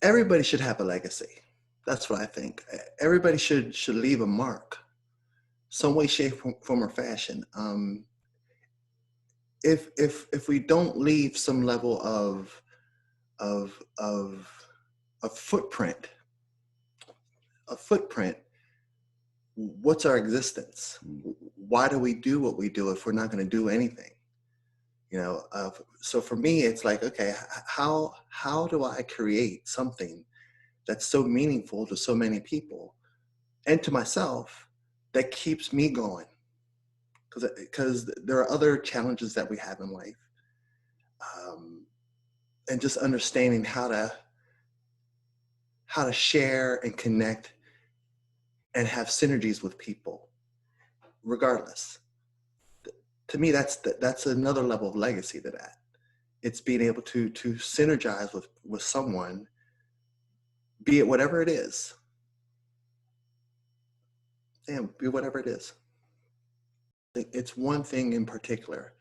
Everybody should have a legacy. That's what I think. Everybody should leave a mark, some way, shape, form, or fashion. If we don't leave some level of of a footprint, a footprint, what's our existence? Why do we do what we do if we're not going to do anything? You know, so for me, it's like, okay, how do I create something that's so meaningful to so many people and to myself that keeps me going? Because there are other challenges that we have in life, and just understanding how to share and connect and have synergies with people, regardless. To me, that's another level of legacy to that. It's being able to synergize with someone, be it whatever it is. Damn, be whatever it is. It's one thing in particular.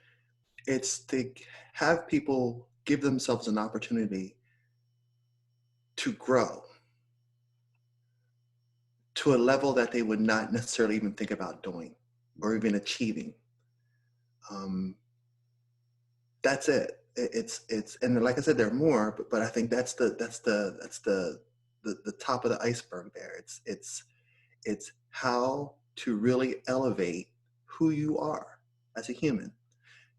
It's to have people give themselves an opportunity to grow to a level that they would not necessarily even think about doing or even achieving. Um, that's it. And like I said, there are more, but I think that's the top of the iceberg there. It's how to really elevate who you are as a human.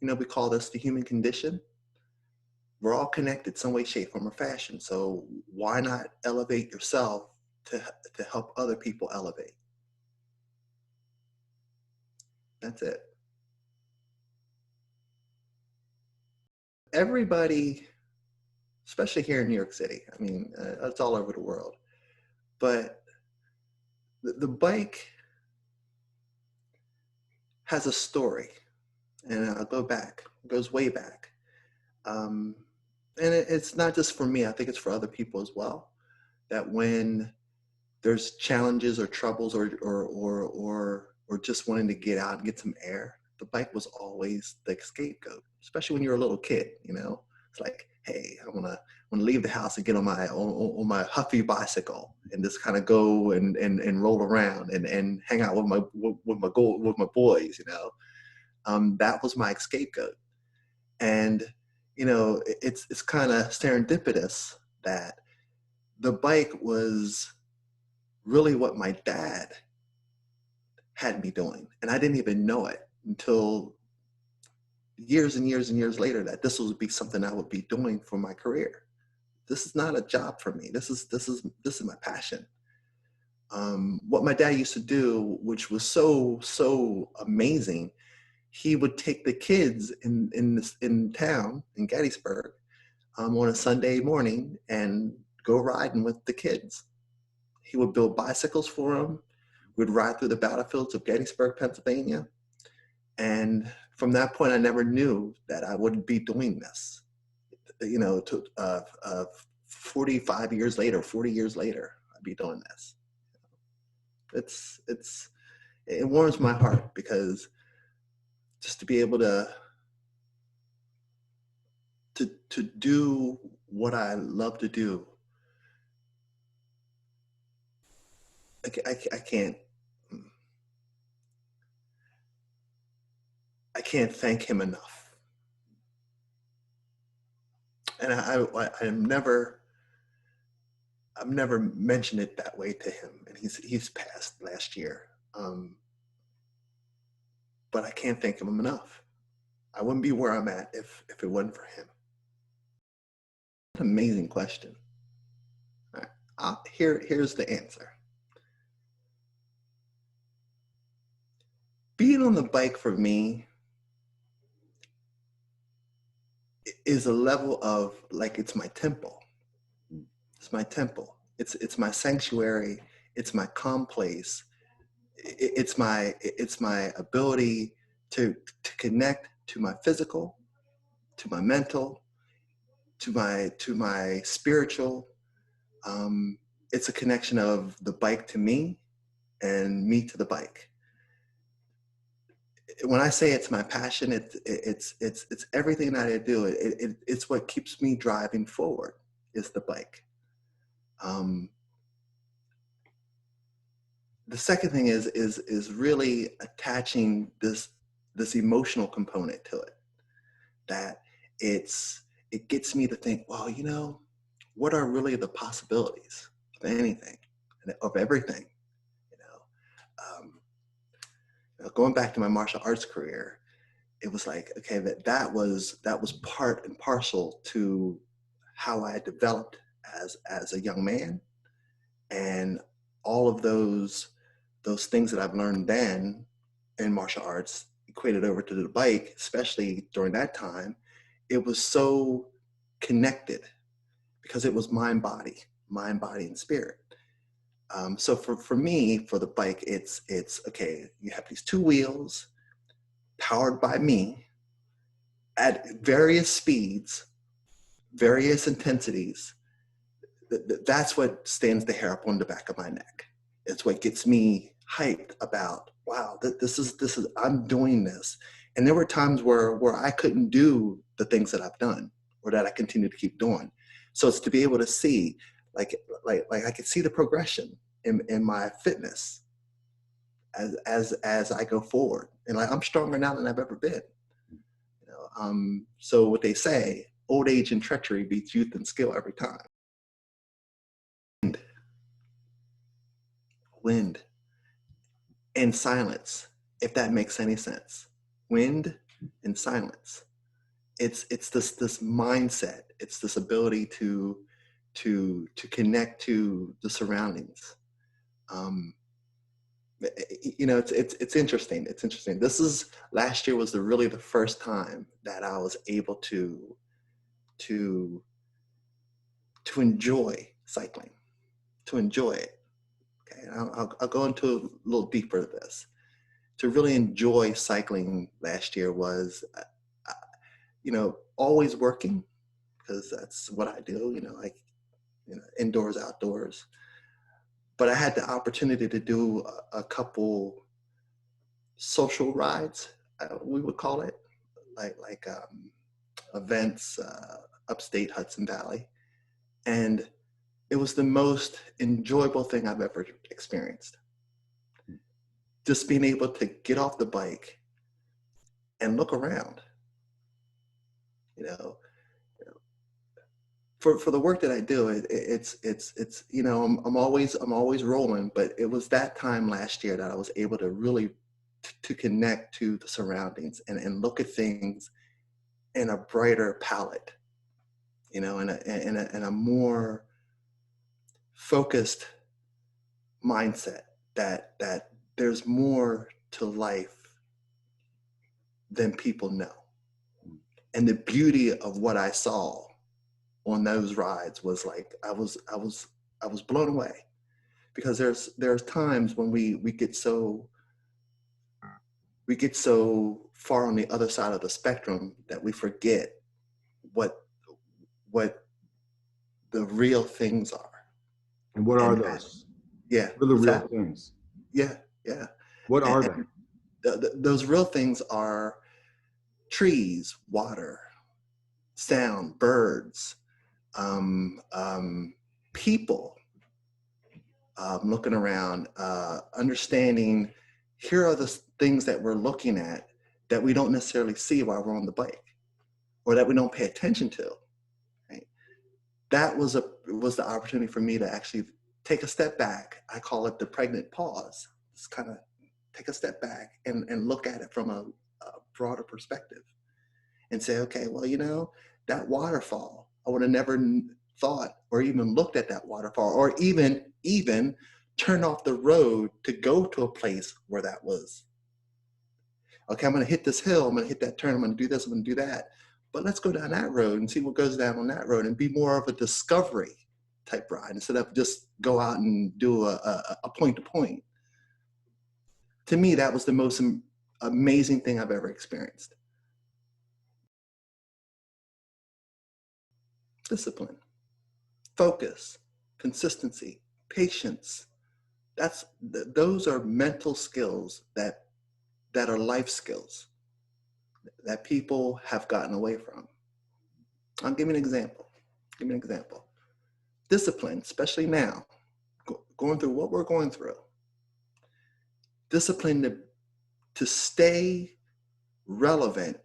You know, we call this the human condition. We're all connected some way, shape, form, or fashion. So why not elevate yourself to help other people elevate? That's it. Everybody, especially here in New York City, I mean, it's all over the world, but the bike has a story, and I'll go back, it goes way back. Um, and it's not just for me, I think it's for other people as well, that when there's challenges or troubles or just wanting to get out and get some air, the bike was always the scapegoat, especially when you're a little kid, you know? It's like, hey, I wanna leave the house and get on my huffy bicycle and just kind of go and roll around and hang out with my boys, you know? That was my scapegoat. And you know, it's kind of serendipitous that the bike was really what my dad had me doing. And I didn't even know it until years and years and years later that this would be something I would be doing for my career. This is not a job for me. This is my passion. What my dad used to do, which was so amazing, he would take the kids in town in Gettysburg on a Sunday morning and go riding with the kids. He would build bicycles for them. We'd ride through the battlefields of Gettysburg, Pennsylvania. And from that point, I never knew that I would be doing this. You know, 45 years later, 40 years later, I'd be doing this. It warms my heart because just to be able to do what I love to do, I can't thank him enough. And I've never mentioned it that way to him, and he's passed last year. But I can't thank him enough. I wouldn't be where I'm at if it wasn't for him. An amazing question. All right. Here's the answer. Being on the bike for me is a level of like it's my temple. It's my temple. It's my sanctuary. It's my calm place. It's my ability to connect to my physical, to my mental, to my spiritual. It's a connection of the bike to me and me to the bike. When I say it's my passion, it's everything that I do. It's what keeps me driving forward is the bike. Um, the second thing is really attaching this emotional component to it, that it gets me to think, well, you know, what are really the possibilities of anything, of everything, you know? Going back to my martial arts career, it was like, okay, that was part and parcel to how I developed as a young man, and all of those things that I've learned then in martial arts equated over to the bike, especially during that time. It was so connected because it was mind, body, and spirit. So for me, for the bike, it's okay. You have these two wheels powered by me at various speeds, various intensities. That's what stands the hair up on the back of my neck. It's what gets me hyped about, wow, this is I'm doing this. And there were times where I couldn't do the things that I've done or that I continue to keep doing. So it's to be able to see, like I could see the progression in my fitness as I go forward. And like I'm stronger now than I've ever been. You know, so what they say, old age and treachery beats youth and skill every time. Wind and silence, if that makes any sense. Wind and silence. It's this mindset. It's this ability to connect to the surroundings. Um, you know, it's interesting. It's interesting. This is last year was really the first time that I was able to enjoy cycling, to enjoy it. Okay, and I'll go into a little deeper of this. To really enjoy cycling last year was, you know, always working, because that's what I do, you know, like, you know, indoors, outdoors. But I had the opportunity to do a couple social rides, we would call it, like events, upstate Hudson Valley. And it was the most enjoyable thing I've ever experienced. Just being able to get off the bike and look around, you know, for the work that I do, it's you know, I'm always rolling, but it was that time last year that I was able to really to connect to the surroundings and look at things in a brighter palette, you know, in a more focused mindset, that there's more to life than people know. And the beauty of what I saw on those rides was like, I was blown away, because there's times when we get so far on the other side of the spectrum that we forget what the real things are. And what are And those? yeah, What are the what's real that? things? Yeah, yeah. What are And they? those real things are trees, water, sound, birds, people, looking around, understanding, here are the things that we're looking at that we don't necessarily see while we're on the bike, or that we don't pay attention to. Right? That was the opportunity for me to actually take a step back. I call it the pregnant pause. Just kind of take a step back and look at it from a broader perspective, and say, okay, well, you know, that waterfall, I would have never thought or even looked at that waterfall, or even turned off the road to go to a place where that was. Okay, I'm going to hit this hill, I'm going to hit that turn, I'm going to do this, I'm going to do that. But let's go down that road and see what goes down on that road, and be more of a discovery type ride instead of just go out and do a point to point. To me, that was the most amazing thing I've ever experienced. Discipline, focus, consistency, patience. Those are mental skills that are life skills that people have gotten away from. I'll give you an example. discipline, especially now, going through what we're going through, discipline to stay relevant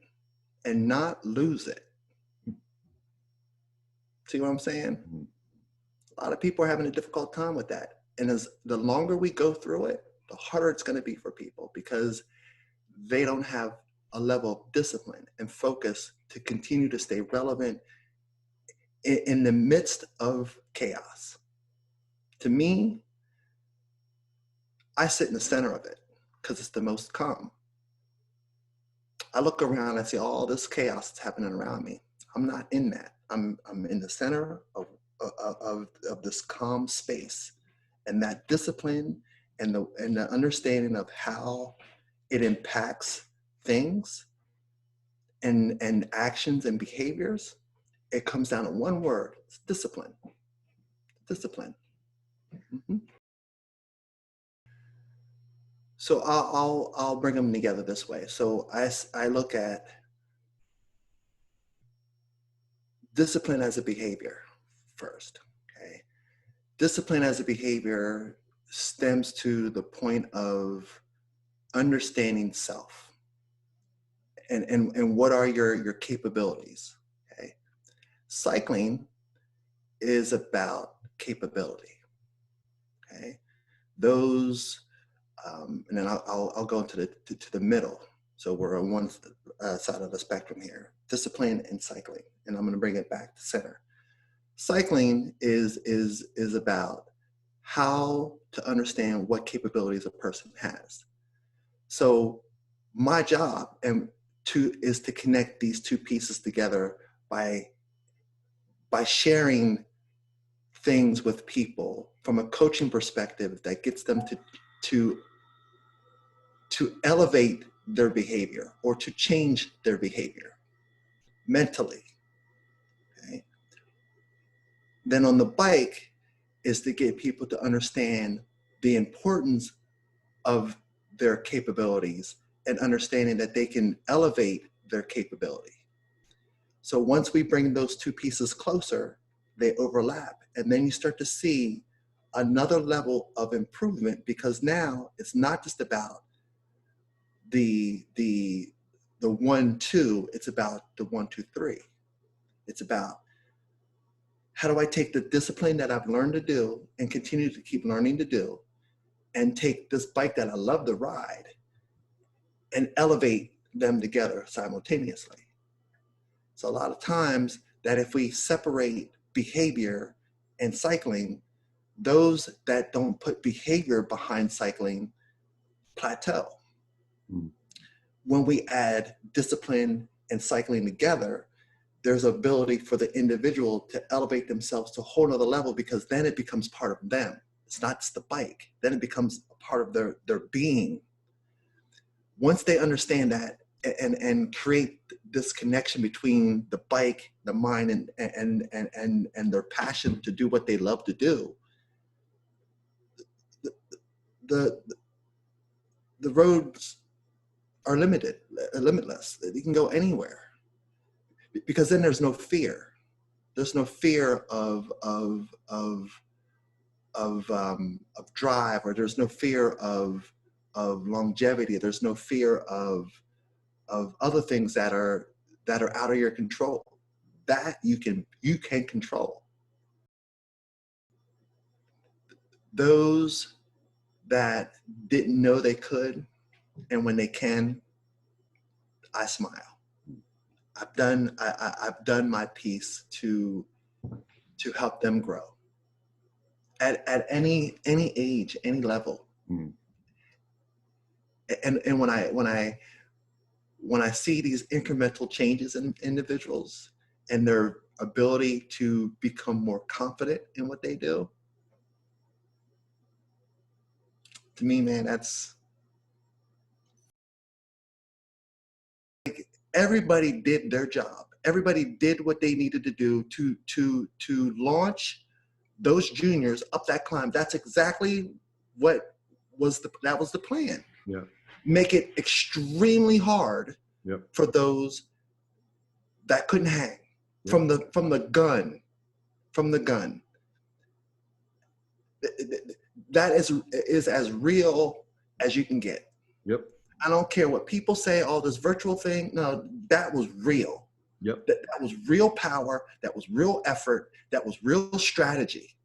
and not lose it. See what I'm saying? Mm-hmm. A lot of people are having a difficult time with that. And as the longer we go through it, the harder it's going to be for people, because they don't have a level of discipline and focus to continue to stay relevant in the midst of chaos. To me, I sit in the center of it because it's the most calm. I look around, I see all this chaos that's happening around me. I'm not in that. I'm in the center of this calm space, and that discipline and the understanding of how it impacts things and actions and behaviors. It comes down to one word: it's discipline. Discipline. Mm-hmm. So I'll bring them together this way. So I look at discipline as a behavior first. Okay, discipline as a behavior stems to the point of understanding self and what are your capabilities. Okay, cycling is about capability. Okay, those. And then I'll go into the middle. So we're on one side of the spectrum here: discipline and cycling. And I'm going to bring it back to center. Cycling is about how to understand what capabilities a person has. So my job is to connect these two pieces together by sharing things with people from a coaching perspective that gets them to elevate their behavior or to change their behavior mentally. Okay? Then on the bike is to get people to understand the importance of their capabilities and understanding that they can elevate their capability. So once we bring those two pieces closer, they overlap. And then you start to see another level of improvement, because now it's not just about the 1-2, it's about the 1-2-3. It's about, how do I take the discipline that I've learned to do and continue to keep learning to do, and take this bike that I love to ride and elevate them together simultaneously. So a lot of times that if we separate behavior and cycling, those that don't put behavior behind cycling plateau. Mm. When we add discipline and cycling together, there's ability for the individual to elevate themselves to a whole nother level, because then it becomes part of them. It's not just the bike. Then it becomes a part of their being. Once they understand that and create this connection between the bike, the mind, and their passion to do what they love to do, the roads are limitless. You can go anywhere, because then there's no fear. There's no fear of drive, or there's no fear of longevity. There's no fear of other things that are out of your control. That you can control. Those that didn't know they could, and when they can, I smile. I've done my piece to help them grow at any age, any level. Mm. And when I see these incremental changes in individuals and their ability to become more confident in what they do, to me, man, that's like, everybody did their job. Everybody did what they needed to do to launch those juniors up that climb. That's exactly what was the plan. Yeah. Make it extremely hard. Yep. For those that couldn't hang. Yep. from the gun. That is as real as you can get. Yep. I don't care what people say, all this virtual thing. No, that was real. Yep. That was real power. That was real effort. That was real strategy.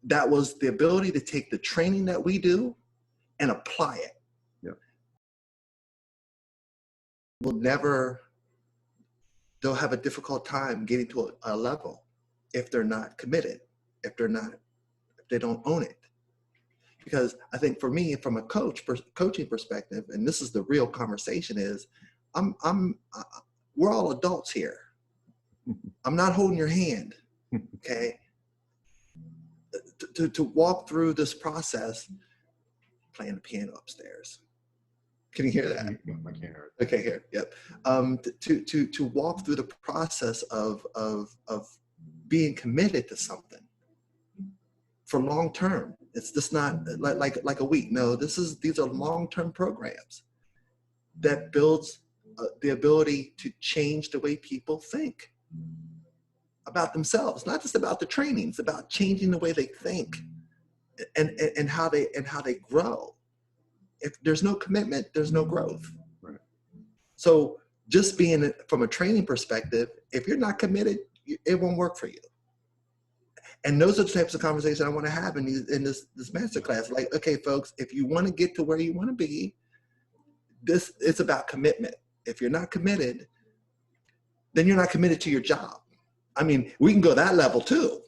That was the ability to take the training that we do and apply it. Yep. They'll have a difficult time getting to a level if they're not committed, if they don't own it. Because I think for me, from a coaching perspective, and this is the real conversation, is we're all adults here. I'm not holding your hand, okay? To walk through this process, playing the piano upstairs. Can you hear that? I can't hear it. Okay, here, yep. To walk through the process of being committed to something for long term. It's just not like a week. No, these are long-term programs that builds the ability to change the way people think about themselves, not just about the training. It's about changing the way they think and how they grow. If there's no commitment, there's no growth. Right. So just being from a training perspective, if you're not committed, it won't work for you. And those are the types of conversations I want to have in this masterclass. Like, okay, folks, if you want to get to where you want to be, it's about commitment. If you're not committed, then you're not committed to your job. I mean, we can go that level too.